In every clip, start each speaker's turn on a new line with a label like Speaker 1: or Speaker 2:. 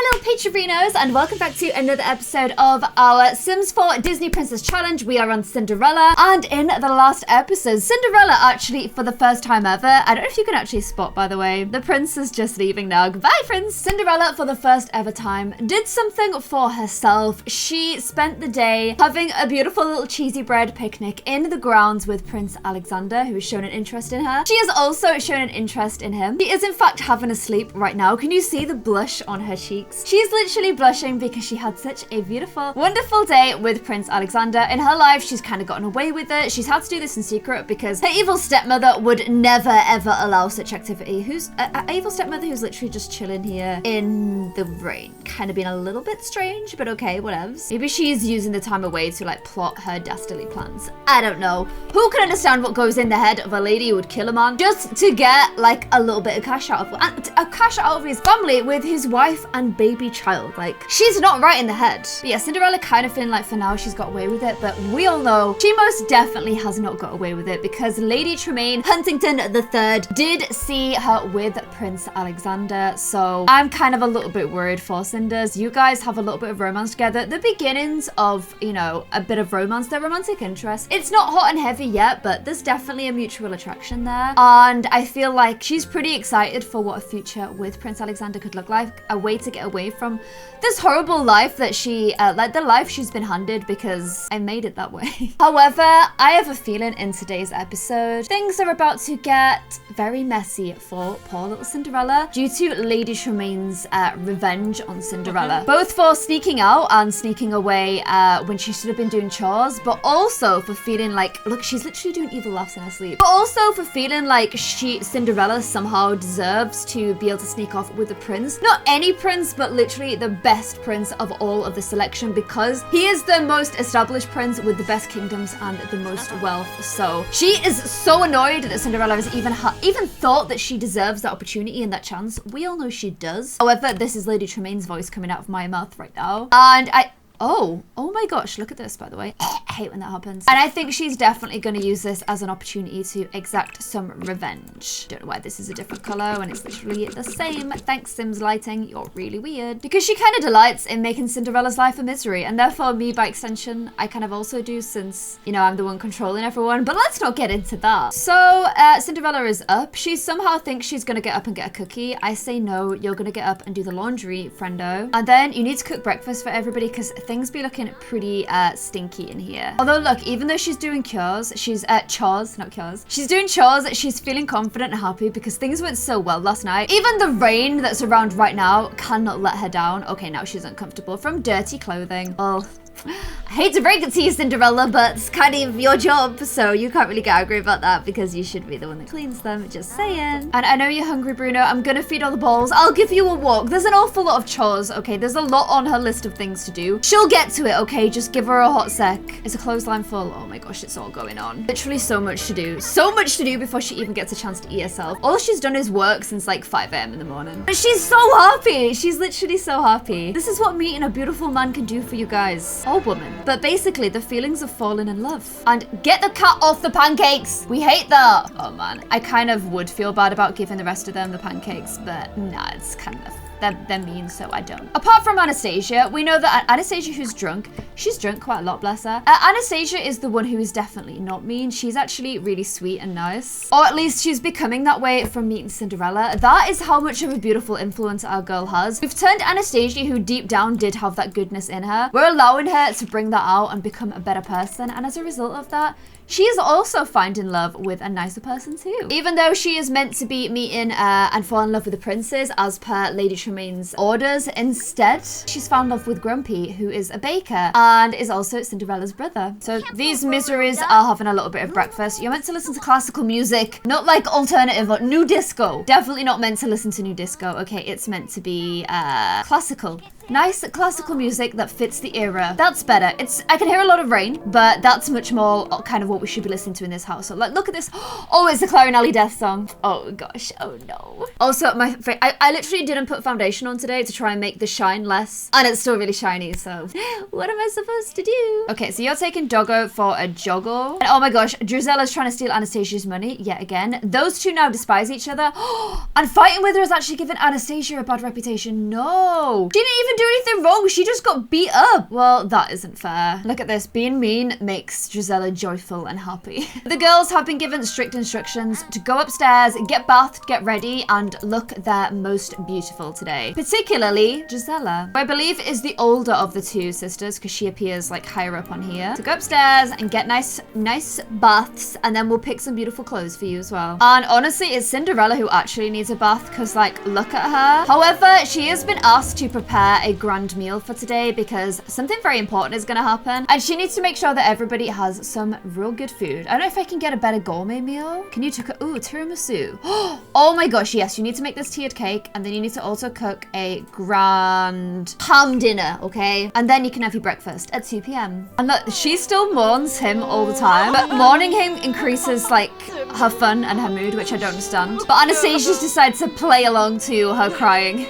Speaker 1: little Patreonos, and welcome back to another episode of our Sims 4 Disney Princess Challenge. We are on Cinderella, and in the last episode, Cinderella actually, for the first time ever, I don't know if you can actually spot, by the way, the prince is just leaving now. Goodbye, prince. Cinderella, for the first ever time, did something for herself. She spent the day having a beautiful little cheesy bread picnic in the grounds with Prince Alexander, who has shown an interest in her. She has also shown an interest in him. He is in fact having a sleep right now. Can you see the blush on her cheeks? She's literally blushing because she had such a beautiful, wonderful day with Prince Alexander. In her life, she's kind of gotten away with it. She's had to do this in secret because her evil stepmother would never ever allow such activity. Who's an evil stepmother who's literally just chilling here in the rain? Kind of being a little bit strange, but okay, whatevs. Maybe she's using the time away to like plot her dastardly plans. I don't know. Who can understand what goes in the head of a lady who would kill a man just to get like a little bit of cash out of his family with his wife and baby child? Like, she's not right in the head. But yeah, Cinderella kind of feeling like for now she's got away with it, but we all know she most definitely has not got away with it because Lady Tremaine Huntington III did see her with Prince Alexander. So I'm kind of a little bit worried for Cinders. You guys have a little bit of romance together. The beginnings of, you know, a bit of romance, their romantic interest. It's not hot and heavy yet, but there's definitely a mutual attraction there. And I feel like she's pretty excited for what a future with Prince Alexander could look like. A way to get away from this horrible life that she, like the life she's been handed, because I made it that way. However, I have a feeling in today's episode, things are about to get very messy for poor little Cinderella due to Lady Tremaine's revenge on Cinderella. Both for sneaking out and sneaking away when she should have been doing chores, but also for feeling like, look, she's literally doing evil laughs in her sleep. But also for feeling like Cinderella somehow deserves to be able to sneak off with the prince. Not any prince, but literally the best prince of all of the selection, because he is the most established prince with the best kingdoms and the most wealth. So she is so annoyed that Cinderella has even thought that she deserves that opportunity and that chance. We all know she does. However, this is Lady Tremaine's voice coming out of my mouth right now. And oh my gosh, look at this, by the way. I hate when that happens. And I think she's definitely going to use this as an opportunity to exact some revenge. Don't know why this is a different color when it's literally the same. Thanks, Sims Lighting. You're really weird. Because she kind of delights in making Cinderella's life a misery. And therefore, me by extension, I kind of also do, since, you know, I'm the one controlling everyone. But let's not get into that. So, Cinderella is up. She somehow thinks she's going to get up and get a cookie. I say no, you're going to get up and do the laundry, friendo. And then you need to cook breakfast for everybody because things be looking pretty stinky in here. Although look, even though she's doing chores, she's chores, not cures. She's doing chores, she's feeling confident and happy because things went so well last night. Even the rain that's around right now cannot let her down. Okay, now she's uncomfortable from dirty clothing. Oh, I hate to break it to you, Cinderella, but it's kind of your job, so you can't really get angry about that because you should be the one that cleans them, just saying. And I know you're hungry, Bruno. I'm gonna feed all the balls. I'll give you a walk. There's an awful lot of chores, okay? There's a lot on her list of things to do. She'll get to it, okay? Just give her a hot sec. Is a clothesline full? Oh my gosh, it's all going on. Literally so much to do. So much to do before she even gets a chance to eat herself. All she's done is work since like 5 a.m. in the morning. But she's so happy. She's literally so happy. This is what meeting a beautiful man can do for you guys. Or woman. But basically, the feelings of falling in love. And get the cat off the pancakes. We hate that. Oh man, I kind of would feel bad about giving the rest of them the pancakes, but nah, it's kind of, they're mean, so I don't. Apart from Anastasia, we know that Anastasia, who's drunk, she's drunk quite a lot, bless her. Anastasia is the one who is definitely not mean. She's actually really sweet and nice. Or at least she's becoming that way from meeting Cinderella. That is how much of a beautiful influence our girl has. We've turned Anastasia, who deep down did have that goodness in her. We're allowing her to bring that out and become a better person. And as a result of that, she is also finding love with a nicer person too. Even though she is meant to be meeting and fall in love with the princes as per Lady Tremaine's orders, instead, she's found love with Grumpy, who is a baker and is also Cinderella's brother. So these miseries are having a little bit of breakfast. You're meant to listen to classical music, not like alternative or new disco. Definitely not meant to listen to new disco. Okay, it's meant to be classical. Nice classical music that fits the era. That's better. I can hear a lot of rain, but that's much more kind of what we should be listening to in this house. So like, look at this. Oh, it's the Clare and Ellie death song. Oh gosh, oh no. Also, I literally didn't put foundation on today to try and make the shine less, and it's still really shiny, so what am I supposed to do? Okay, so you're taking Doggo for a joggle. And oh my gosh, Drizella's trying to steal Anastasia's money yet again. Those two now despise each other. And fighting with her has actually given Anastasia a bad reputation. No. She didn't even do anything wrong. She just got beat up. Well, that isn't fair. Look at this. Being mean makes Drizella joyful and happy. The girls have been given strict instructions to go upstairs, get bathed, get ready, and look their most beautiful today. Particularly Drizella, who I believe is the older of the two sisters because she appears like higher up on here. So go upstairs and get nice baths, and then we'll pick some beautiful clothes for you as well. And honestly, it's Cinderella who actually needs a bath because like, look at her. However, she has been asked to prepare a grand meal for today because something very important is going to happen, and she needs to make sure that everybody has some real good food. I don't know if I can get a better gourmet meal. Can you ooh, tiramisu. Oh my gosh, yes, you need to make this tiered cake, and then you need to also cook a grand ham dinner, okay? And then you can have your breakfast at 2 p.m. And look, she still mourns him all the time, but mourning him increases like her fun and her mood, which I don't understand. But Anastasia's decided to play along to her crying.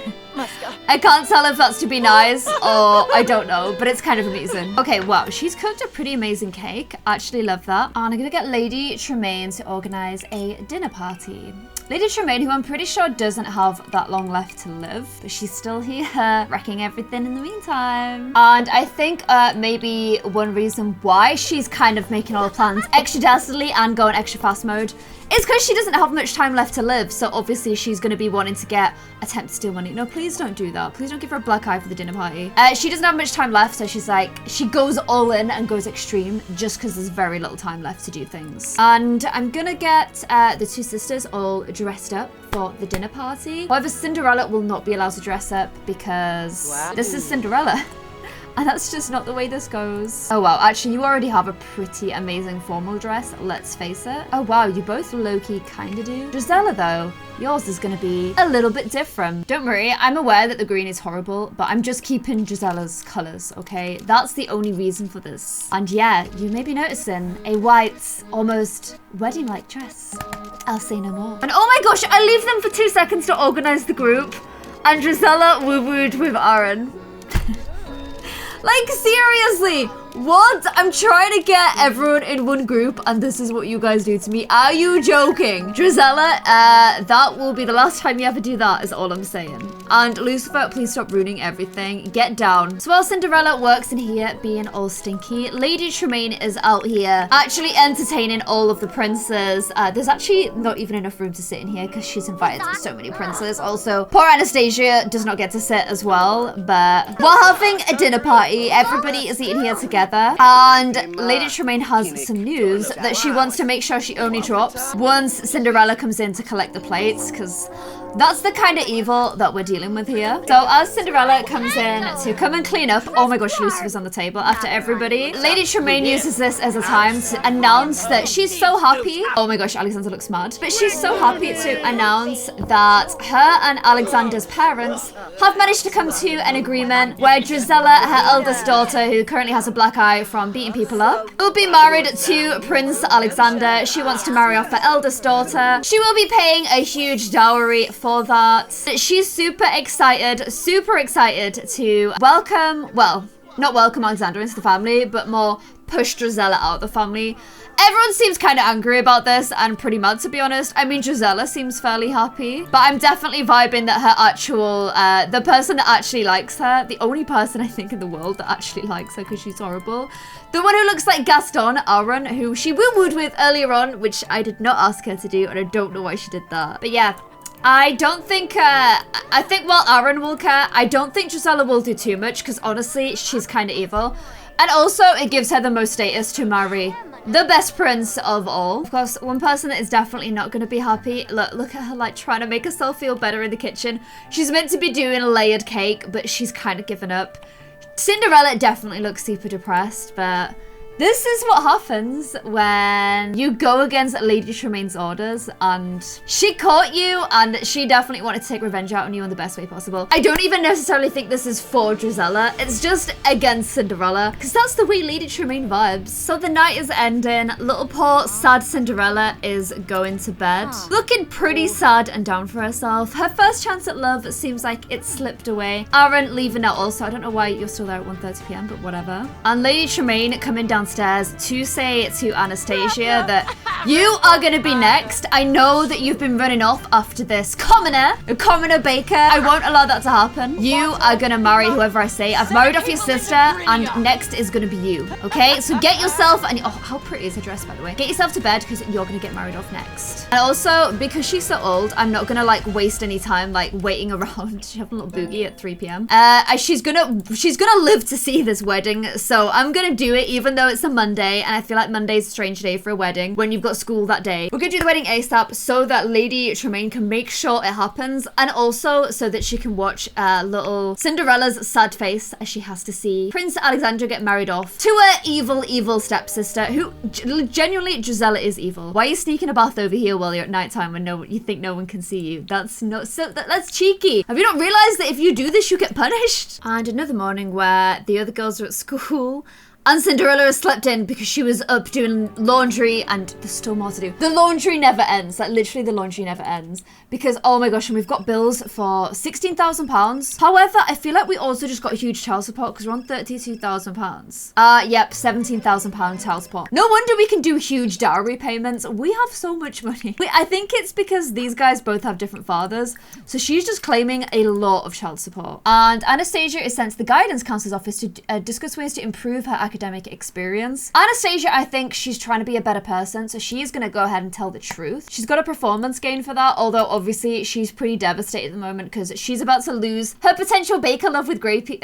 Speaker 1: I can't tell if that's to be nice or I don't know, but it's kind of amusing. Okay, wow, she's cooked a pretty amazing cake. I actually love that. And I'm gonna get Lady Tremaine to organize a dinner party. Lady Tremaine, who I'm pretty sure doesn't have that long left to live, but she's still here, wrecking everything in the meantime. And I think maybe one reason why she's kind of making all the plans extra dastardly and going extra fast mode is because she doesn't have much time left to live. So obviously she's going to be wanting to attempt to steal money. No, please don't do that. Please don't give her a black eye for the dinner party. She doesn't have much time left, so she's like, she goes all in and goes extreme just because there's very little time left to do things. And I'm gonna get the two sisters all dressed up for the dinner party. However, Cinderella will not be allowed to dress up because this is Cinderella. And that's just not the way this goes. Oh wow, actually you already have a pretty amazing formal dress, let's face it. Oh wow, you both low-key kinda do. Drizella though, yours is gonna be a little bit different. Don't worry, I'm aware that the green is horrible, but I'm just keeping Drizella's colors, okay? That's the only reason for this. And yeah, you may be noticing a white, almost wedding-like dress. I'll say no more. And oh my gosh, I leave them for 2 seconds to organize the group, and Drizella woo-wooed with Aaron. Like, seriously, what? I'm trying to get everyone in one group, and this is what you guys do to me. Are you joking? Drizella, that will be the last time you ever do that, is all I'm saying. And Lucifer, please stop ruining everything. Get down. So while Cinderella works in here being all stinky, Lady Tremaine is out here actually entertaining all of the princes. There's actually not even enough room to sit in here because she's invited so many princes. Also, poor Anastasia does not get to sit as well, but we're having a dinner party. Everybody is eating here together. And Lady Tremaine has some news that she wants to make sure she only drops once Cinderella comes in to collect the plates, because that's the kind of evil that we're dealing with here. So as Cinderella comes in to come and clean up, oh my gosh, Lucifer's on the table after everybody. Lady Tremaine uses this as a time to announce that she's so happy. Oh my gosh, Alexander looks mad. But she's so happy to announce that her and Alexander's parents have managed to come to an agreement where Drizella, her eldest daughter, who currently has a black eye from beating people up, will be married to Prince Alexander. She wants to marry off her eldest daughter. She will be paying a huge dowry for that. She's super excited to welcome, well, not welcome Alexander into the family, but more push Drizella out of the family. Everyone seems kind of angry about this and pretty mad, to be honest. I mean, Drizella seems fairly happy, but I'm definitely vibing that her actual, the person that actually likes her, the only person I think in the world that actually likes her because she's horrible, the one who looks like Gaston, Aaron, who she woo-wooed with earlier on, which I did not ask her to do, and I don't know why she did that. But yeah, I don't think, I think while Aaron will care, I don't think Drizella will do too much because honestly, she's kind of evil. And also, it gives her the most status to marry the best prince of all. Of course, one person that is definitely not going to be happy. Look at her like trying to make herself feel better in the kitchen. She's meant to be doing a layered cake, but she's kind of given up. Cinderella definitely looks super depressed, but This is what happens when you go against Lady Tremaine's orders, and she caught you, and she definitely wanted to take revenge out on you in the best way possible. I don't even necessarily think this is for Drizella. It's just against Cinderella, because that's the way Lady Tremaine vibes. So the night is ending. Little poor sad Cinderella is going to bed, looking pretty sad and down for herself. Her first chance at love seems like it slipped away. Aaron leaving out also. I don't know why you're still there at 1:30 p.m, but whatever. And Lady Tremaine coming downstairs to say to Anastasia that you are going to be next. I know that you've been running off after this commoner Baker. I won't allow that to happen. You are going to marry whoever I say. I've married off your sister, and next is going to be you. Okay, so get yourself, and oh, how pretty is her dress, by the way. Get yourself to bed, because you're going to get married off next. And also, because she's so old, I'm not going to like waste any time like waiting around. She have a little boogie at 3 p.m. She's gonna live to see this wedding, so I'm gonna do it even though it's a Monday, and I feel like Monday's a strange day for a wedding when you've got school that day. We're gonna do the wedding ASAP so that Lady Tremaine can make sure it happens, and also so that she can watch little Cinderella's sad face as she has to see Prince Alexander get married off to her evil stepsister, who genuinely, Gisela is evil. Why are you sneaking a bath over here while you're at nighttime when you think no one can see you? That's not so, that's cheeky. Have you not realized that if you do this, you get punished? And another morning where the other girls are at school, and Cinderella has slept in because she was up doing laundry, and there's still more to do. The laundry never ends. Like, literally, the laundry never ends. Because, oh my gosh, and we've got bills for £16,000. However, I feel like we also just got a huge child support because we're on £32,000. Yep, £17,000 child support. No wonder we can do huge dowry payments. We have so much money. I think it's because these guys both have different fathers. So she's just claiming a lot of child support. And Anastasia is sent to the guidance counselor's office to discuss ways to improve her academic experience. Anastasia, I think she's trying to be a better person, so she's gonna go ahead and tell the truth. She's got a performance gain for that, although obviously she's pretty devastated at the moment because she's about to lose her potential Baker love with Grumpy,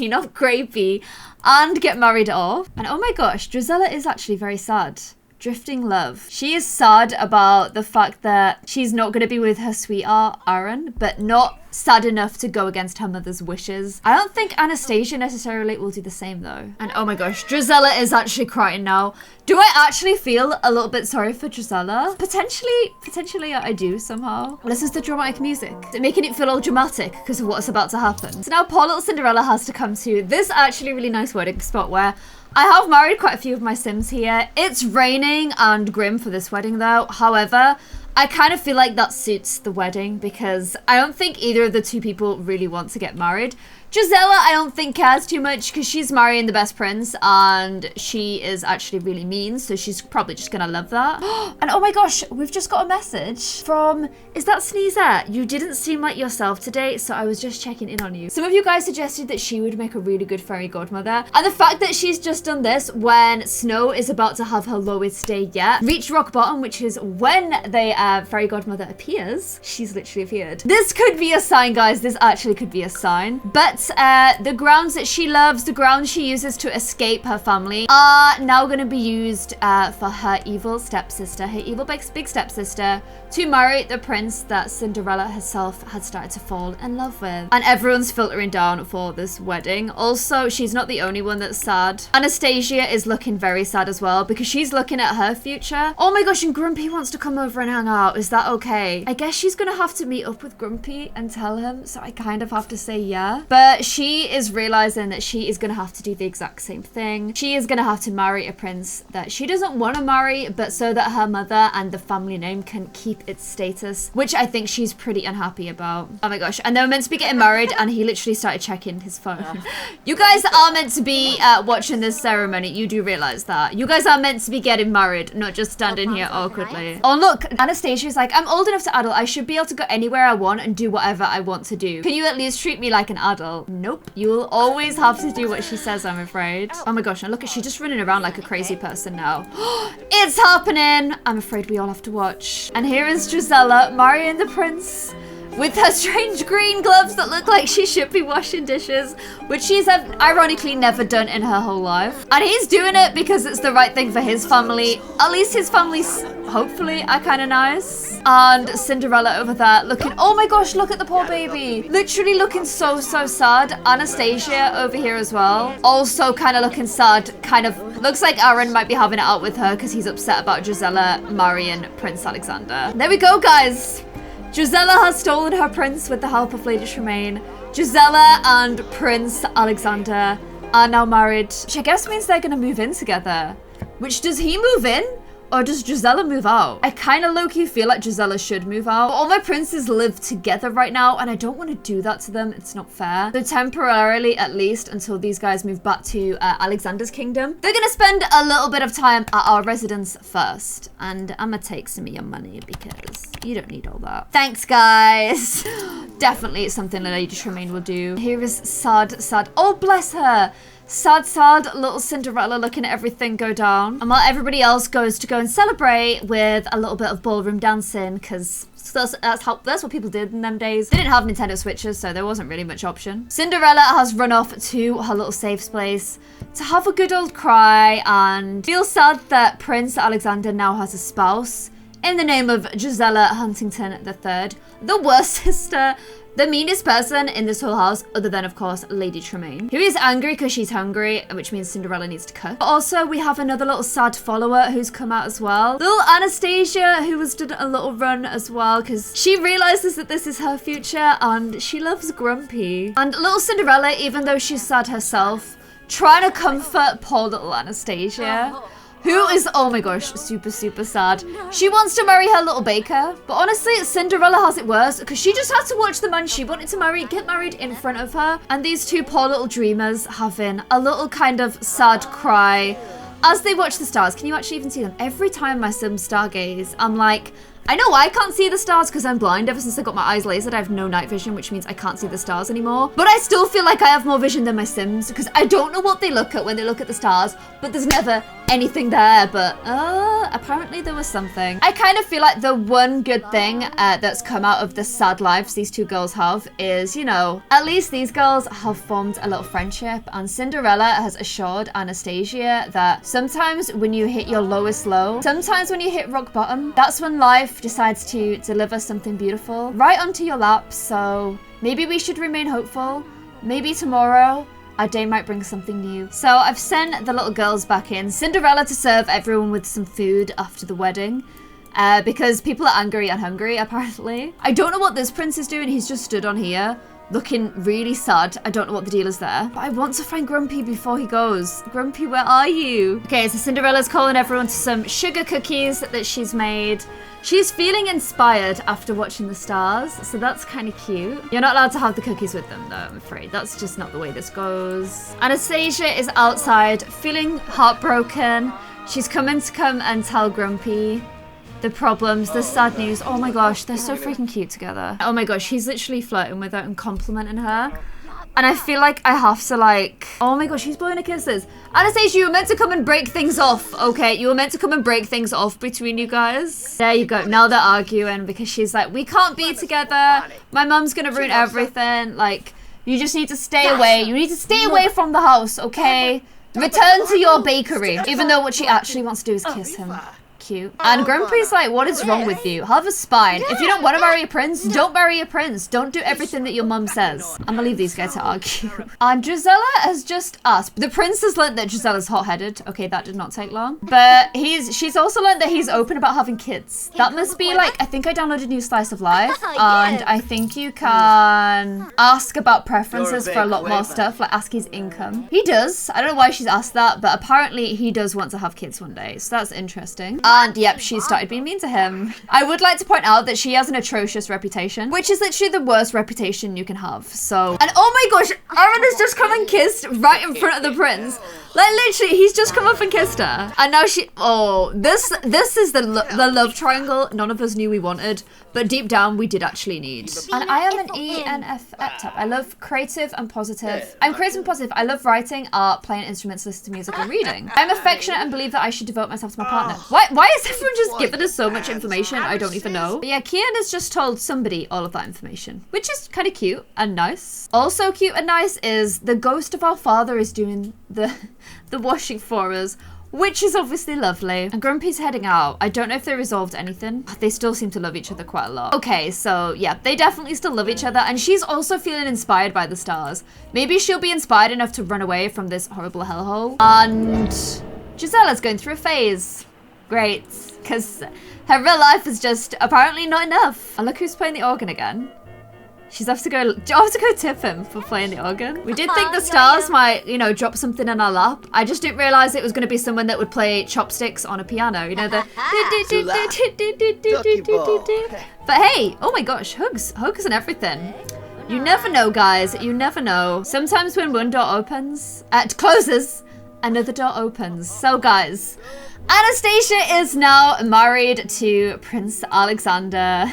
Speaker 1: not Grapey, and get married off. And oh my gosh, Drizella is actually very sad. Drifting love. She is sad about the fact that she's not going to be with her sweetheart, Aaron, but not sad enough to go against her mother's wishes. I don't think Anastasia necessarily will do the same though. And oh my gosh, Drizella is actually crying now. Do I actually feel a little bit sorry for Drizella? Potentially I do somehow. Listen to the dramatic music. They're making it feel all dramatic because of what's about to happen. So now poor little Cinderella has to come to this actually really nice wedding spot where I have married quite a few of my Sims here. It's raining and grim for this wedding though. However, I kind of feel like that suits the wedding because I don't think either of the two people really want to get married. Gisela, I don't think cares too much because she's marrying the best prince and she is actually really mean, so she's probably just gonna love that. And oh my gosh, we've just got a message from, is that Sneezer? You didn't seem like yourself today, so I was just checking in on you. Some of you guys suggested that she would make a really good fairy godmother, and the fact that she's just done this when Snow is about to have her lowest day yet, reach rock bottom, which is when the fairy godmother appears. She's literally appeared. This could be a sign, guys. This actually could be a sign. But the grounds that she loves, the grounds she uses to escape her family, are now going to be used for her evil stepsister, her evil big stepsister, to marry the prince that Cinderella herself had started to fall in love with. And everyone's filtering down for this wedding. Also, she's not the only one that's sad. Anastasia is looking very sad as well because she's looking at her future. Oh my gosh, and Grumpy wants to come over and hang out. Is that okay? I guess she's going to have to meet up with Grumpy and tell him, so I kind of have to say yeah. But she is realizing that she is going to have to do the exact same thing. She is going to have to marry a prince that she doesn't want to marry, but so that her mother and the family name can keep its status, which I think she's pretty unhappy about. Oh my gosh. And they were meant to be getting married and he literally started checking his phone. You guys are meant to be watching this ceremony. You do realize that. You guys are meant to be getting married, not just standing here awkwardly. Oh look, Anastasia's like, I'm old enough to adult. I should be able to go anywhere I want and do whatever I want to do. Can you at least treat me like an adult? Nope. You'll always have to do what she says, I'm afraid. Oh my gosh, and look at, she's just running around like a crazy person now. It's happening! I'm afraid we all have to watch. And here is Gisela marrying the prince with her strange green gloves that look like she should be washing dishes, which she's ironically never done in her whole life. And he's doing it because it's the right thing for his family. At least his family's, hopefully, are kind of nice. And Cinderella over there looking, oh my gosh, look at the poor baby. Literally looking so sad. Anastasia over here as well. Also kind of looking sad. Kind of looks like Aaron might be having it out with her because he's upset about Gisela marrying Prince Alexander. There we go, guys. Gisela has stolen her prince with the help of Lady Tremaine. Gisela and Prince Alexander are now married, which I guess means they're gonna move in together. Which, does he move in? Or does Gisela move out? I kind of low-key feel like Gisela should move out. All my princes live together right now, and I don't want to do that to them. It's not fair. So temporarily, at least, until these guys move back to Alexander's kingdom, they're gonna spend a little bit of time at our residence first. And I'm gonna take some of your money because you don't need all that. Thanks, guys. Definitely something that Lady Tremaine will do. Here is sad. Oh, bless her. Sad little Cinderella looking at everything go down. And while everybody else goes to go and celebrate with a little bit of ballroom dancing, because that's what people did in them days. They didn't have Nintendo Switches, so there wasn't really much option. Cinderella has run off to her little safe place to have a good old cry and feel sad that Prince Alexander now has a spouse in the name of Gisela Huntington III, the worst sister, the meanest person in this whole house, other than, of course, Lady Tremaine, who is angry because she's hungry, which means Cinderella needs to cook. But also, we have another little sad follower who's come out as well. Little Anastasia, who has done a little run as well, because she realizes that this is her future, and she loves Grumpy. And little Cinderella, even though she's sad herself, trying to comfort poor little Anastasia, who is, oh my gosh, super sad. She wants to marry her little baker, but honestly, Cinderella has it worse because she just had to watch the man she wanted to marry get married in front of her. And these two poor little dreamers having a little kind of sad cry as they watch the stars. Can you actually even see them? Every time my Sims stargaze, I'm like, I know I can't see the stars because I'm blind. Ever since I got my eyes lasered, I have no night vision, which means I can't see the stars anymore. But I still feel like I have more vision than my Sims because I don't know what they look at when they look at the stars, but there's never anything there. But apparently there was something. I kind of feel like the one good thing that's come out of the sad lives these two girls have is, you know, at least these girls have formed a little friendship, and Cinderella has assured Anastasia that sometimes when you hit your lowest low, sometimes when you hit rock bottom, that's when life decides to deliver something beautiful right onto your lap. So maybe we should remain hopeful. Maybe tomorrow our day might bring something new. So I've sent the little girls back in. Cinderella to serve everyone with some food after the wedding. Because people are angry and hungry, apparently. I don't know what this prince is doing. He's just stood on here, looking really sad. I don't know what the deal is there. But I want to find Grumpy before he goes. Grumpy, where are you? Okay, so Cinderella's calling everyone to some sugar cookies that she's made. She's feeling inspired after watching the stars, so that's kind of cute. You're not allowed to have the cookies with them, though, I'm afraid. That's just not the way this goes. Anastasia is outside, feeling heartbroken. She's come and tell Grumpy the problems, the sad news. Oh my gosh, they're so freaking cute together. Oh my gosh, he's literally flirting with her and complimenting her. And I feel like I have to like, oh my gosh, she's blowing her kisses. Anastasia, you were meant to come and break things off, okay? You were meant to come and break things off between you guys. There you go. Now they're arguing because she's like, we can't be together. My mum's gonna ruin everything. Like, you just need to stay away. You need to stay away from the house, okay? Return to your bakery. Even though what she actually wants to do is kiss him. Cute. And Grumpy's like, what is wrong with you? Have a spine. If you don't want to marry a prince, don't marry a prince. Don't do everything that your mum says. I'm gonna leave these guys to argue. And Gisela has just asked. The prince has learned that Gisela's hot-headed. Okay, that did not take long. But she's also learned that he's open about having kids. That must be like, I think I downloaded New Slice of Life. And I think you can ask about preferences for a lot more stuff, like ask his income. He does. I don't know why she's asked that, but apparently he does want to have kids one day. So that's interesting. And yep, she started being mean to him. I would like to point out that she has an atrocious reputation, which is literally the worst reputation you can have. So, and oh my gosh, Aaron has just come and kissed right in front of the prince. Like literally, he's just come up and kissed her. And now she, oh, this is the love triangle none of us knew we wanted. but deep down we did actually need. And I am an ENFP type. I love creative and positive. I'm creative and positive. I love writing, art, playing instruments, listening to music, and reading. I'm affectionate and believe that I should devote myself to my partner. Why is everyone just giving us so much information? I don't even know. But yeah, Kian has just told somebody all of that information, which is kind of cute and nice. Also cute and nice is the ghost of our father is doing the washing for us, which is obviously lovely. And Grumpy's heading out. I don't know if they resolved anything. They still seem to love each other quite a lot. Okay, so yeah, they definitely still love each other. And she's also feeling inspired by the stars. Maybe she'll be inspired enough to run away from this horrible hellhole. And Gisella's going through a phase. Great, because her real life is just apparently not enough. And look who's playing the organ again. She's have to go tip him for playing the organ. We did think the stars might, you know, drop something in our lap. I just didn't realize it was going to be someone that would play chopsticks on a piano. You know, the... But hey, oh my gosh, hugs and everything. You never know, guys. You never know. Sometimes when one door closes, another door opens. So guys, Anastasia is now married to Prince Alexander.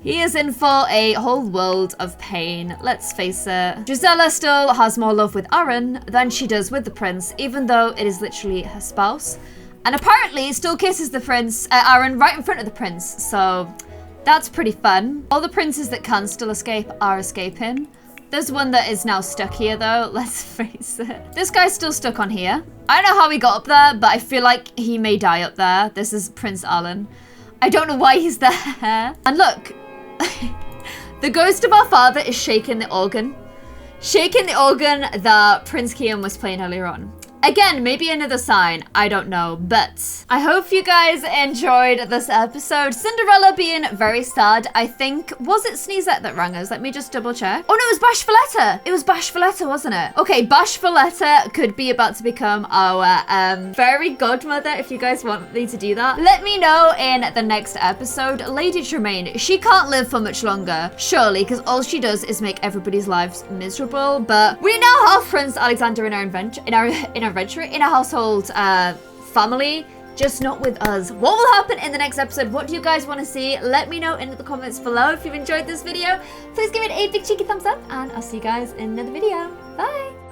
Speaker 1: He is in for a whole world of pain, let's face it. Gisela still has more love with Aaron than she does with the prince, even though it is literally her spouse. And apparently still kisses the prince, Aaron, right in front of the prince, so that's pretty fun. All the princes that can still escape are escaping. There's one that is now stuck here though, let's face it. This guy's still stuck on here. I don't know how he got up there, but I feel like he may die up there. This is Prince Alan. I don't know why he's there. And look, the ghost of our father is shaking the organ. Shaking the organ that Prince Kian was playing earlier on. Again, maybe another sign, I don't know, but I hope you guys enjoyed this episode. Cinderella being very sad, I think. Was it Sneezette that rang us? Let me just double check. Oh no, it was Bashfaletta. It was Bashfaletta, wasn't it? Okay, Bashfaletta could be about to become our fairy godmother if you guys want me to do that. Let me know in the next episode. Lady Tremaine, she can't live for much longer, surely, because all she does is make everybody's lives miserable, but we now have Prince Alexander in our household family, just not with us. What will happen in the next episode? What do you guys want to see? Let me know in the comments below. If you've enjoyed this video, please give it a big cheeky thumbs up, and I'll see you guys in another video. Bye.